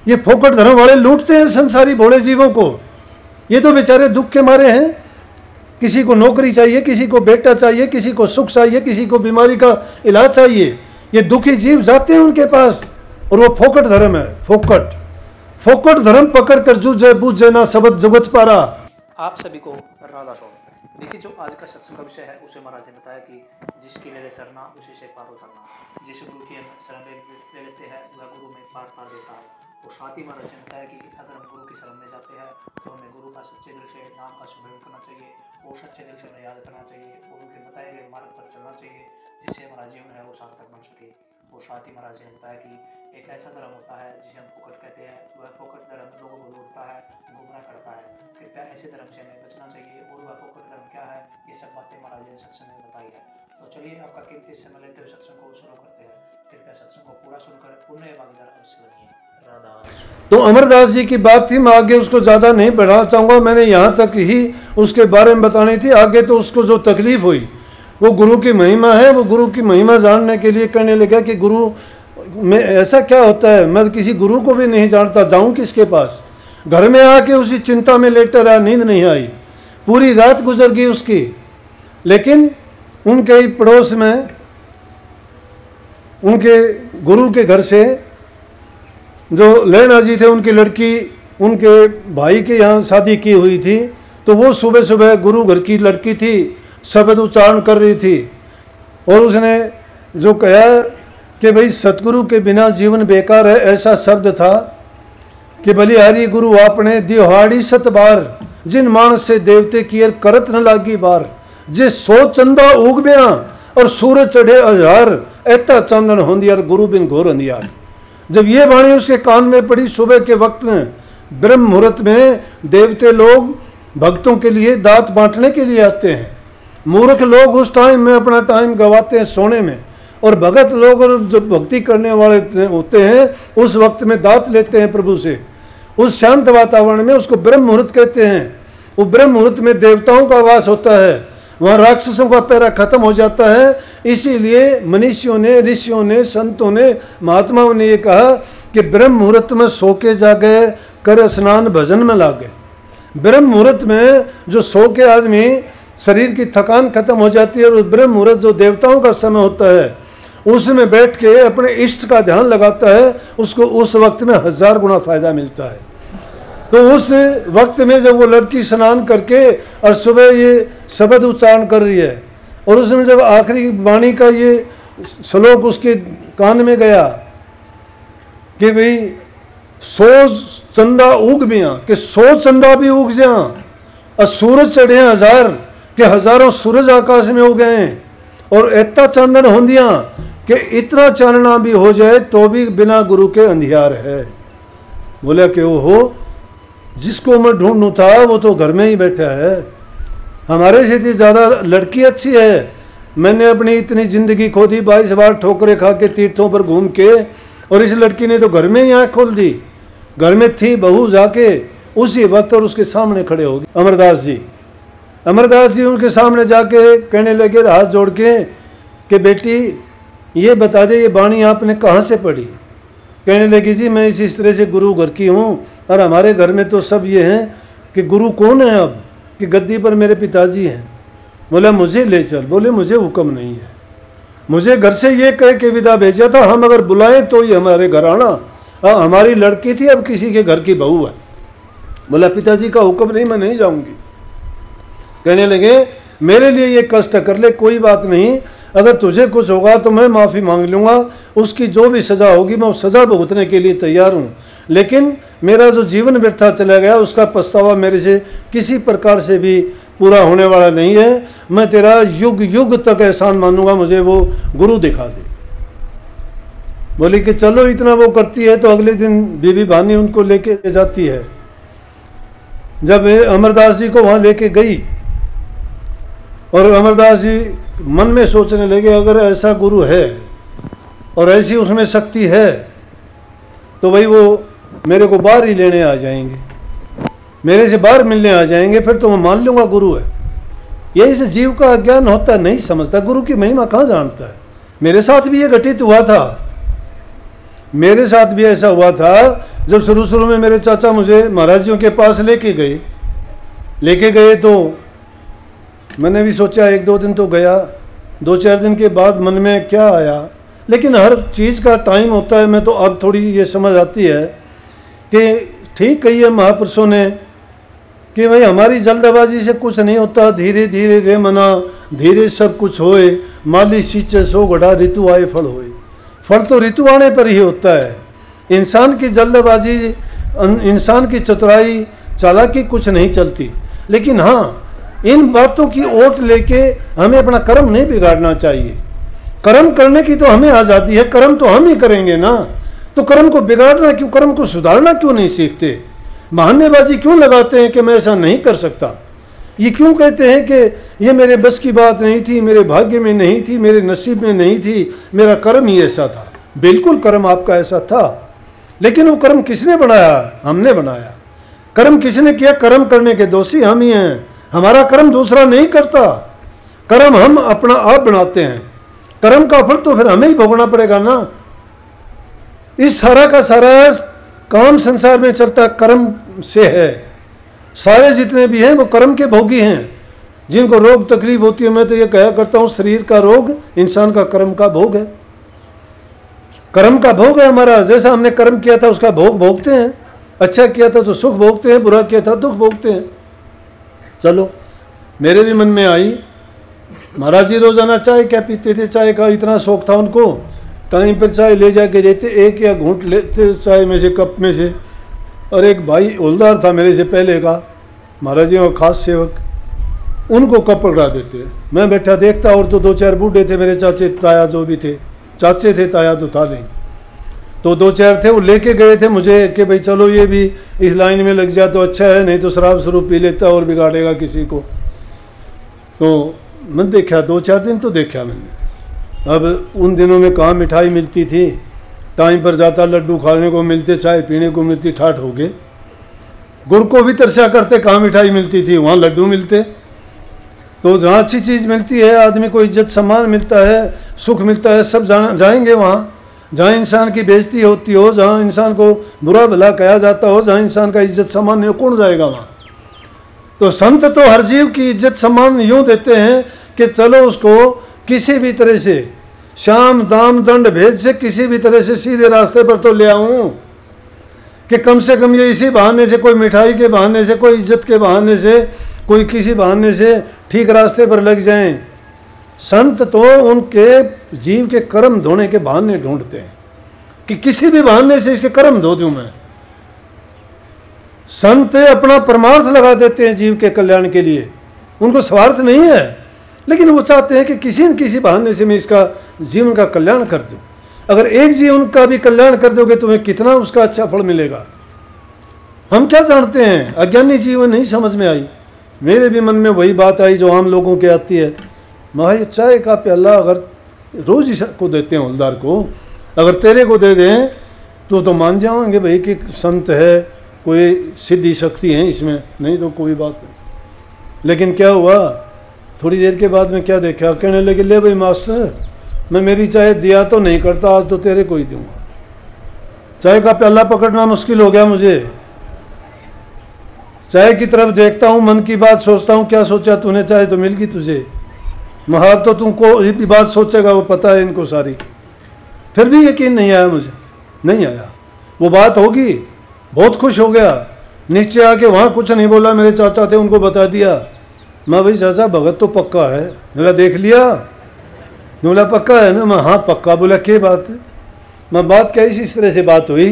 ये फोकट धर्म वाले लूटते हैं संसारी भोले जीवों को। ये तो बेचारे दुख के मारे हैं, किसी को नौकरी चाहिए, किसी को बेटा चाहिए, किसी को सुख चाहिए, किसी को बीमारी का इलाज चाहिए। ये दुखी जीव जाते हैं उनके पास, और वो फोकट धर्म है। फोकट धर्म पकड़ कर जूझे बूझे ना सबद जुगत पारा। आप सभी को राधा स्वामी। देखिए, जो आज का सत्संग का विषय है उसे महाराज ने बताया कि जिसकी ले ले सरना उसी से पार उतरना। जिस गुरु की हम शरण ले लेते हैं वह गुरु में पार उतार देता है। तो साथ ही महाराज ने बताया कि अगर हम गुरु की शरण में जाते हैं तो हमें गुरु का सच्चे दिल से नाम का स्मरण करना चाहिए और सच्चे दिल से याद करना चाहिए और उनके बताए गए मार्ग पर चलना चाहिए, जिससे हमारा जीवन है वो सार्थक बन सके। और साथ ही महाराज ने बताया कि एक ऐसा धर्म होता है जिसे हम फोकट कहते हैं, वह फोकट धर्म लोगों को लूटता है, गुमराह करता है। कृपया ऐसे धर्म से हमें बचना चाहिए। और वह फोकट धर्म क्या है, ये सब बातें महाराज ने सत्संग में बताई है। तो चलिए आपका कीमती समय लेते हुए सत्संग को शुरू करते हैं। कृपया सत्संग को पूरा सुनकर पुण्य भागीदार अवश्य बनिए। राधा। तो अमरदास जी की बात थी, मैं आगे उसको ज़्यादा नहीं बढ़ाना चाहूँगा। मैंने यहाँ तक ही उसके बारे में बतानी थी। आगे तो उसको जो तकलीफ हुई वो गुरु की महिमा है। वो गुरु की महिमा जानने के लिए कहने लगा कि गुरु में ऐसा क्या होता है, मैं किसी गुरु को भी नहीं जानता, जाऊँ किसके पास। घर में आके उसी चिंता में लेटा रहा, नींद नहीं आई, पूरी रात गुजर गई उसकी। लेकिन उनके ही पड़ोस में उनके गुरु के घर से जो लहना जी थे, उनकी लड़की उनके भाई के यहाँ शादी की हुई थी। तो वो सुबह सुबह गुरु घर की लड़की थी, शब्द उच्चारण कर रही थी और उसने जो कहा कि भाई सतगुरु के बिना जीवन बेकार है, ऐसा शब्द था कि बलिहारी गुरु आपने दिहाड़ी सत बार, जिन मानस से देवते की करत न लागी बार, जे 100 चंदा उग बया और सूरज चढ़े हजार, ऐता चांदन होंदियार गुरु बिन घोर अंधियार। जब ये वाणी उसके कान में पड़ी सुबह के वक्त में, ब्रह्म मुहूर्त में देवते लोग भक्तों के लिए दात बांटने के लिए आते हैं। मूर्ख लोग उस टाइम में अपना टाइम गवाते हैं सोने में, और भगत लोग और जो भक्ति करने वाले होते हैं उस वक्त में दात लेते हैं प्रभु से। उस शांत वातावरण में उसको ब्रह्म मुहूर्त कहते हैं। वो ब्रह्म मुहूर्त में देवताओं का वास होता है, वहाँ राक्षसों का पैरा खत्म हो जाता है। इसीलिए मनीषियों ने, ऋषियों ने, संतों ने, महात्माओं ने ये कहा कि ब्रह्म मुहूर्त में सो के जागे, कर स्नान भजन में लागे। ब्रह्म मुहूर्त में जो सो के आदमी शरीर की थकान खत्म हो जाती है, और ब्रह्म मुहूर्त जो देवताओं का समय होता है उसमें बैठ के अपने इष्ट का ध्यान लगाता है, उसको उस वक्त में 1000 गुना फायदा मिलता है। तो उस वक्त में जब वो लड़की स्नान करके और सुबह ये शब्द उच्चारण कर रही है, और उसमें जब आखिरी वाणी का ये श्लोक उसके कान में गया कि भाई 100 चंदा उग बिया, कि 100 चंदा भी उग जा, और सूरज चढ़े हजार, कि हजारों सूरज आकाश में उग गए, और इतना चांदन होंदिया कि इतना चानना भी हो जाए तो भी बिना गुरु के अंधियार है। बोला कि वो हो, जिसको मैं ढूंढूं था वो तो घर में ही बैठा है। हमारे से ज़्यादा लड़की अच्छी है। मैंने अपनी इतनी ज़िंदगी खो दी, 22 बार ठोकरें खा के, तीर्थों पर घूम के, और इस लड़की ने तो घर में ही आँख खोल दी। घर में थी बहू, जाके उसी वक्त और उसके सामने खड़े हो गए अमरदास जी उनके सामने जाके कहने लगे हाथ जोड़ के कि बेटी ये बता दे, ये वाणी आपने कहाँ से पढ़ी। कहने लगी जी मैं इस तरह से गुरु घर की हूँ, और हमारे घर में तो सब ये हैं कि गुरु कौन है अब, कि गद्दी पर मेरे पिताजी हैं। बोला मुझे ले चल। बोले मुझे हुक्म नहीं है, मुझे घर से ये कह के विदा भेजा था, हम अगर बुलाएं तो ये हमारे घर आना। हमारी लड़की थी, अब किसी के घर की बहू है। बोला पिताजी का हुक्म नहीं, मैं नहीं जाऊंगी। कहने लगे मेरे लिए ये कष्ट कर ले, कोई बात नहीं, अगर तुझे कुछ होगा तो मैं माफ़ी मांग लूँगा, उसकी जो भी सज़ा होगी मैं उस सज़ा भुगतने के लिए तैयार हूँ। लेकिन मेरा जो जीवन व्यर्था चला गया उसका पछतावा मेरे से किसी प्रकार से भी पूरा होने वाला नहीं है। मैं तेरा युग युग तक एहसान मानूंगा, मुझे वो गुरु दिखा दे। बोली कि चलो इतना वो करती है। तो अगले दिन बीबी भानी उनको लेके जाती है। जब अमरदास जी को वहाँ लेके गई, और अमरदास जी मन में सोचने लगे अगर ऐसा गुरु है और ऐसी उसमें शक्ति है तो भाई वो मेरे को बाहर ही लेने आ जाएंगे, मेरे से बाहर मिलने आ जाएंगे, फिर तो मैं मान लूँगा गुरु है। यही से जीव का अज्ञान होता, नहीं समझता, गुरु की महिमा कहाँ जानता है। मेरे साथ भी ये घटित हुआ था, मेरे साथ भी ऐसा हुआ था जब शुरू शुरू में मेरे चाचा मुझे महाराज जियों के पास लेके गए तो मैंने भी सोचा 1-2 दिन तो गया, 2-4 दिन के बाद मन में क्या आया, लेकिन हर चीज़ का टाइम होता है। मैं तो अब थोड़ी ये समझ आती है कि ठीक कही है महापुरुषों ने कि भाई हमारी जल्दबाजी से कुछ नहीं होता, धीरे धीरे रे मना धीरे सब कुछ होए, माली सींचे सो घड़ा ऋतु आए फल होए। फल तो ऋतु आने पर ही होता है। इंसान की जल्दबाजी, इंसान की चतुराई चालाकी कुछ नहीं चलती। लेकिन हाँ, इन बातों की ओट लेके हमें अपना कर्म नहीं बिगाड़ना चाहिए। कर्म करने की तो हमें आज़ादी है, कर्म तो हम ही करेंगे ना, तो कर्म को बिगाड़ना क्यों, कर्म को सुधारना क्यों नहीं सीखते? बहानेबाजी क्यों लगाते हैं कि मैं ऐसा नहीं कर सकता? ये क्यों कहते हैं कि ये मेरे बस की बात नहीं थी, मेरे भाग्य में नहीं थी, मेरे नसीब में नहीं थी, मेरा कर्म ही ऐसा था? बिल्कुल कर्म आपका ऐसा था, लेकिन वो कर्म किसने बनाया? हमने बनाया। कर्म किसने किया? कर्म करने के दोषी हम ही हैं। हमारा कर्म दूसरा नहीं करता, कर्म हम अपना आप बनाते हैं। कर्म का फल तो फिर हमें ही भोगना पड़ेगा ना। इस सारा का सारा काम संसार में चलता कर्म से है। सारे जितने भी हैं वो कर्म के भोगी हैं। जिनको रोग तकलीफ होती है, मैं तो ये कहा करता हूँ शरीर का रोग इंसान का कर्म का भोग है। कर्म का भोग है हमारा। जैसा हमने कर्म किया था उसका भोग भोगते हैं। अच्छा किया था तो सुख भोगते हैं, बुरा किया था दुख भोगते हैं। चलो, मेरे भी मन में आई, महाराज जी रोजाना चाय क्या पीते थे, चाय का इतना शौक था उनको, टाइम पर चाय ले जाके देते, एक या घूंट लेते चाय में से, कप में से। और एक भाई हवलदार था मेरे से पहले का, महाराज जी का खास सेवक, उनको कप पकड़ा देते। मैं बैठा देखता, और तो 2-4 बूढ़े थे मेरे चाचे ताया, जो भी थे, चाचे थे, ताया तो था नहीं, तो 2-4 थे। वो लेके गए थे मुझे कि भाई चलो ये भी इस लाइन में लग जाए तो अच्छा है, नहीं तो शराब शुरू पी लेता और बिगाड़ेगा किसी को। तो मैं देखा, 2-4 दिन तो देखा मैंने। अब उन दिनों में कहाँ मिठाई मिलती थी, टाइम पर जाता, लड्डू खाने को मिलते, चाय पीने को मिलती, ठाठ हो गए। गुड़ को भी तरसा करते, कहाँ मिठाई मिलती थी, वहाँ लड्डू मिलते। तो जहाँ अच्छी चीज़ मिलती है, आदमी को इज्जत सम्मान मिलता है, सुख मिलता है, सब जाएंगे वहाँ। जहाँ इंसान की बेइज्जती होती हो, जहाँ इंसान को बुरा भला कहा जाता हो, जहाँ इंसान का इज्जत सम्मान नहीं हो, कौन जाएगा वहाँ? तो संत तो हर जीव की इज्जत सम्मान यूँ देते हैं कि चलो उसको किसी भी तरह से, शाम दाम दंड भेद से, किसी भी तरह से सीधे रास्ते पर तो ले आऊँ कि कम से कम ये इसी बहाने से, कोई मिठाई के बहाने से, कोई इज्जत के बहाने से, कोई किसी बहाने से ठीक रास्ते पर लग जाएं। संत तो उनके जीव के कर्म धोने के बहाने ढूंढते हैं कि किसी भी बहाने से इसके कर्म धो दूं मैं। संत अपना परमार्थ लगा देते हैं जीव के कल्याण के लिए। उनको स्वार्थ नहीं है, लेकिन वो चाहते हैं कि किसी न किसी बहाने से मैं इसका जीवन का कल्याण कर दूं। अगर एक जीवन का भी कल्याण कर दोगे तुम्हें कितना उसका अच्छा फल मिलेगा। हम क्या जानते हैं, अज्ञानी जीवन नहीं समझ में आई। मेरे भी मन में वही बात आई जो आम लोगों के आती है। भाई चाय का प्याला अगर रोज ही को देते हैं हवलदार को, अगर तेरे को दे दें तो मान जाओगे भाई कि संत है, कोई सिद्धि शक्ति है इसमें, नहीं तो कोई बात नहीं। लेकिन क्या हुआ, थोड़ी देर के बाद में क्या देखा, कहने लगे ले भाई मास्टर, मैं मेरी चाय दिया तो नहीं करता, आज तो तेरे को ही दूंगा। चाय का प्याला पकड़ना मुश्किल हो गया मुझे। चाय की तरफ देखता हूँ, मन की बात सोचता हूँ, क्या सोचा तूने, चाय तो मिल गई तुझे, महाब तो तुमको भी बात सोचेगा, वो पता है इनको सारी। फिर भी यकीन नहीं आया मुझे, नहीं आया। वो बात होगी, बहुत खुश हो गया। नीचे आके वहाँ कुछ नहीं बोला, मेरे चाचा थे उनको बता दिया। मैं भाई चाचा भगत तो पक्का है। बोला देख लिया, बोला पक्का है ना। मैं हाँ पक्का। बोला क्या बात है? मैं बात क्या इस तरह से बात हुई।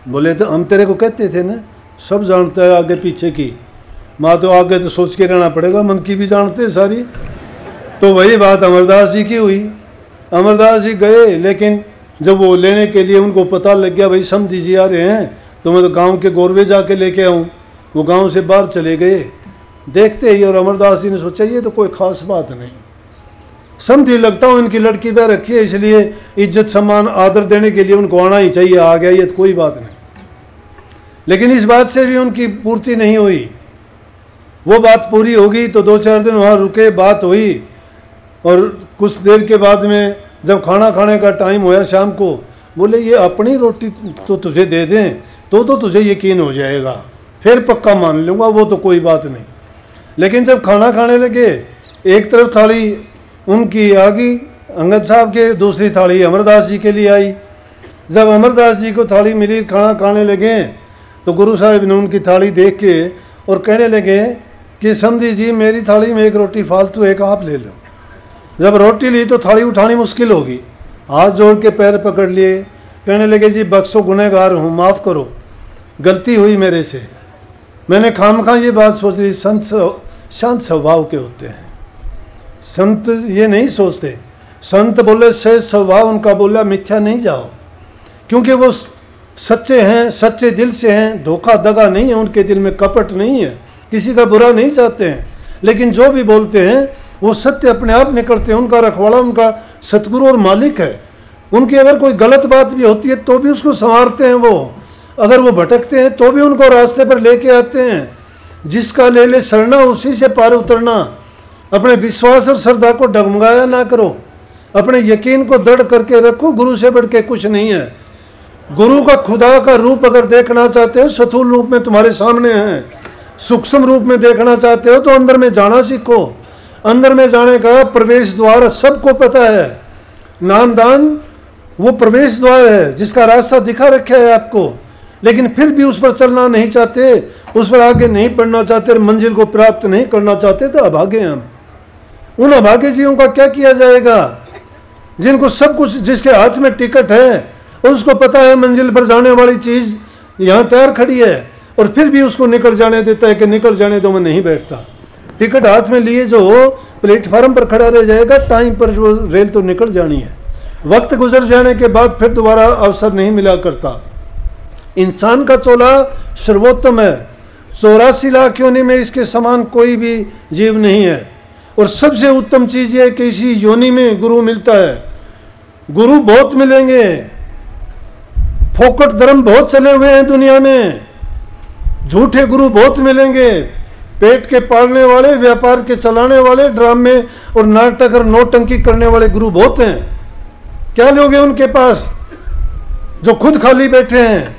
बोले तो हम तेरे को कहते थे ना, सब जानता है आगे पीछे की। माँ तो आगे तो सोच के रहना पड़ेगा, मन की भी जानते हैं सारी। तो वही बात अमरदास जी की हुई। अमरदास जी गए, लेकिन जब वो लेने के लिए उनको पता लग गया भाई समधी जी आ रहे हैं, तो मैं तो गांव के गोरवे जाके लेके आऊँ। वो गांव से बाहर चले गए देखते ही, और अमरदास जी ने सोचा ये तो कोई खास बात नहीं, समधी लगता हूँ इनकी लड़की ब्याह रखी है, इसलिए इज्जत सम्मान आदर देने के लिए उनको आना ही चाहिए, आ गया ये तो कोई बात नहीं। लेकिन इस बात से भी उनकी पूर्ति नहीं हुई। वो बात पूरी होगी तो 2-4 दिन वहाँ रुके, बात हुई, और कुछ देर के बाद में जब खाना खाने का टाइम हुआ शाम को, बोले ये अपनी रोटी तो तुझे दे दें तो तुझे यकीन हो जाएगा, फिर पक्का मान लूँगा, वो तो कोई बात नहीं। लेकिन जब खाना खाने लगे, एक तरफ थाली उनकी आ गई अंगद साहब के, दूसरी थाली अमरदास जी के लिए आई। जब अमरदास जी को थाली मिली, खाना खाने लगे, तो गुरु साहब ने उनकी थाली देख के और कहने लगे कि समझी जी मेरी थाली में एक रोटी फालतू, एक आप ले लो। जब रोटी ली तो थाली उठानी मुश्किल होगी, हाथ जोड़ के पैर पकड़ लिए, कहने लगे जी बख्शो, गुनहगार हूँ, माफ़ करो, गलती हुई मेरे से, मैंने खामखा ये बात सोच ली। संत शांत स्वभाव के होते हैं, संत ये नहीं सोचते। संत बोले से स्वभाव उनका बोला मिथ्या नहीं जाओ, क्योंकि वो सच्चे हैं, सच्चे दिल से हैं, धोखा दगा नहीं है उनके दिल में, कपट नहीं है, किसी का बुरा नहीं चाहते हैं। लेकिन जो भी बोलते हैं वो सत्य अपने आप निकलते हैं। उनका रखवाला उनका सतगुरु और मालिक है। उनकी अगर कोई गलत बात भी होती है तो भी उसको संवारते हैं वो, अगर वो भटकते हैं तो भी उनको रास्ते पर लेके आते हैं। जिसका ले ले शरणा उसी से पार उतरना। अपने विश्वास और श्रद्धा को डगमगाया ना करो, अपने यकीन को दृढ़ करके रखो, गुरु से बढ़ के कुछ नहीं है। गुरु का खुदा का रूप अगर देखना चाहते हो, स्थूल रूप में तुम्हारे सामने है, सूक्ष्म रूप में देखना चाहते हो तो अंदर में जाना सीखो। अंदर में जाने का प्रवेश द्वार सबको पता है, नामदान वो प्रवेश द्वार है जिसका रास्ता दिखा रखा है आपको, लेकिन फिर भी उस पर चलना नहीं चाहते, उस पर आगे नहीं बढ़ना चाहते, मंजिल को प्राप्त नहीं करना चाहते, तो अभागे हम। उन अभागे जीवों का क्या किया जाएगा, जिनको सब कुछ, जिसके हाथ में टिकट है और उसको पता है मंजिल पर जाने वाली चीज यहाँ तैयार खड़ी है, और फिर भी उसको निकल जाने देता है कि निकल जाने दो, मैं नहीं बैठता। टिकट हाथ में लिए जो प्लेटफार्म पर खड़ा रह जाएगा, टाइम पर वो रेल तो निकल जानी है, वक्त गुजर जाने के बाद फिर दोबारा अवसर नहीं मिला करता। इंसान का चोला सर्वोत्तम है, 84 लाख योनि में इसके समान कोई भी जीव नहीं है। और सबसे उत्तम चीज ये है कि इसी योनि में गुरु मिलता है। गुरु बहुत मिलेंगे, फोकट धर्म बहुत चले हुए हैं दुनिया में, झूठे गुरु बहुत मिलेंगे, पेट के पालने वाले, व्यापार के चलाने वाले, ड्रामे और नाटक और नौटंकी करने वाले गुरु बहुत हैं। क्या लोग हैं उनके पास जो खुद खाली बैठे हैं,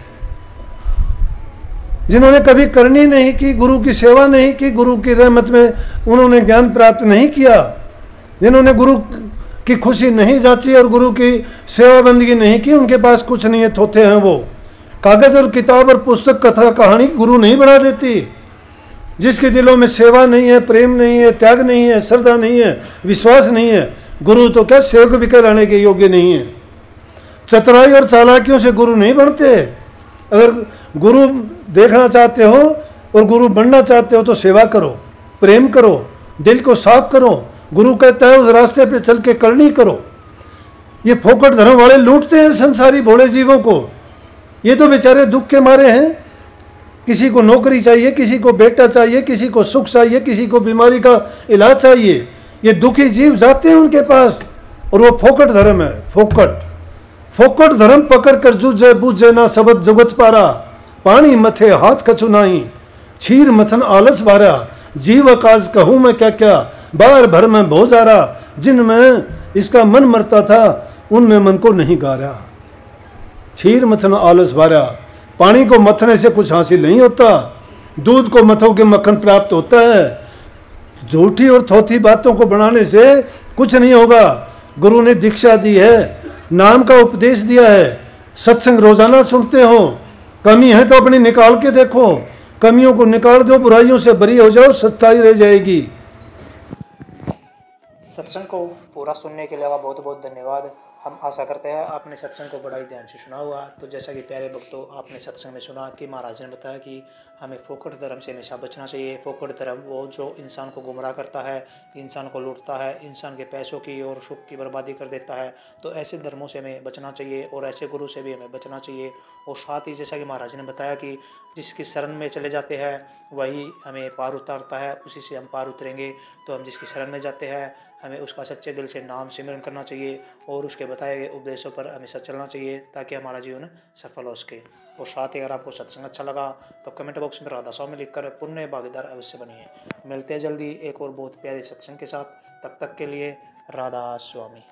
जिन्होंने कभी करनी नहीं की, गुरु की सेवा नहीं की, गुरु की रहमत में उन्होंने ज्ञान प्राप्त नहीं किया, जिन्होंने गुरु की खुशी नहीं जाची और गुरु की सेवा बंदगी नहीं की, उनके पास कुछ नहीं है, थोथे हैं वो। कागज और किताब और पुस्तक कथा कहानी गुरु नहीं बना देती। जिसके दिलों में सेवा नहीं है, प्रेम नहीं है, त्याग नहीं है, श्रद्धा नहीं है, विश्वास नहीं है, गुरु तो क्या सेवक भी कहलाने के योग्य नहीं है। चतुराई और चालाकियों से गुरु नहीं बनते। अगर गुरु देखना चाहते हो और गुरु बनना चाहते हो तो सेवा करो, प्रेम करो, दिल को साफ करो। गुरु कहता है उस रास्ते पे चल के करनी करो। ये फोकट धर्म वाले लूटते हैं संसारी भोले जीवों को। ये तो बेचारे दुख के मारे हैं, किसी को नौकरी चाहिए, किसी को बेटा चाहिए, किसी को सुख चाहिए, किसी को बीमारी का इलाज चाहिए। ये दुखी जीव जाते हैं उनके पास, और वो फोकट धर्म है। फोकट धर्म पकड़ कर जूझे बूझे ना सबद जुगत पारा, पानी मथे हाथ कछु नाही, छीर मथन आलस भारा, जीव काज कहूँ मैं क्या क्या, बार भर में भोजारा, जिनमें इसका मन मरता था उनमें मन को नहीं गारा। छीर मथन आलस भारा, पानी को मथने से कुछ हासिल नहीं होता, दूध को मथोगे मक्खन प्राप्त होता है। झूठी और थोथी बातों को बनाने से कुछ नहीं होगा। गुरु ने दीक्षा दी है, नाम का उपदेश दिया है, सत्संग रोजाना सुनते हो, कमी है तो अपनी निकाल के देखो, कमियों को निकाल दो, बुराइयों से बरी हो जाओ, सच्चाई रह जाएगी। सत्संग को पूरा सुनने के लिए बहुत बहुत धन्यवाद। हम आशा करते हैं आपने सत्संग को बड़ा ही ध्यान से सुना होगा। तो जैसा कि प्यारे भक्तों, आपने सत्संग में सुना कि महाराज ने बताया कि हमें फोकट धर्म से हमेशा बचना चाहिए। फोकट धर्म वो जो इंसान को गुमराह करता है, इंसान को लूटता है, इंसान के पैसों की और सुख की बर्बादी कर देता है। तो ऐसे धर्मों से हमें बचना चाहिए और ऐसे गुरु से भी हमें बचना चाहिए। और साथ ही जैसा कि महाराज ने बताया कि जिसकी शरण में चले जाते हैं वही हमें पार उतारता है, उसी से हम पार उतरेंगे। तो हम जिसकी शरण में जाते हैं हमें उसका सच्चे दिल से नाम सिमरन करना चाहिए और उसके बताए गए उपदेशों पर हमेशा चलना चाहिए ताकि हमारा जीवन सफल हो सके। और साथ ही अगर आपको सत्संग अच्छा लगा तो कमेंट बॉक्स में राधा स्वामी लिखकर पुण्य भागीदार अवश्य बनिए। मिलते हैं जल्दी एक और बहुत प्यारे सत्संग के साथ। तब तक के लिए राधा स्वामी।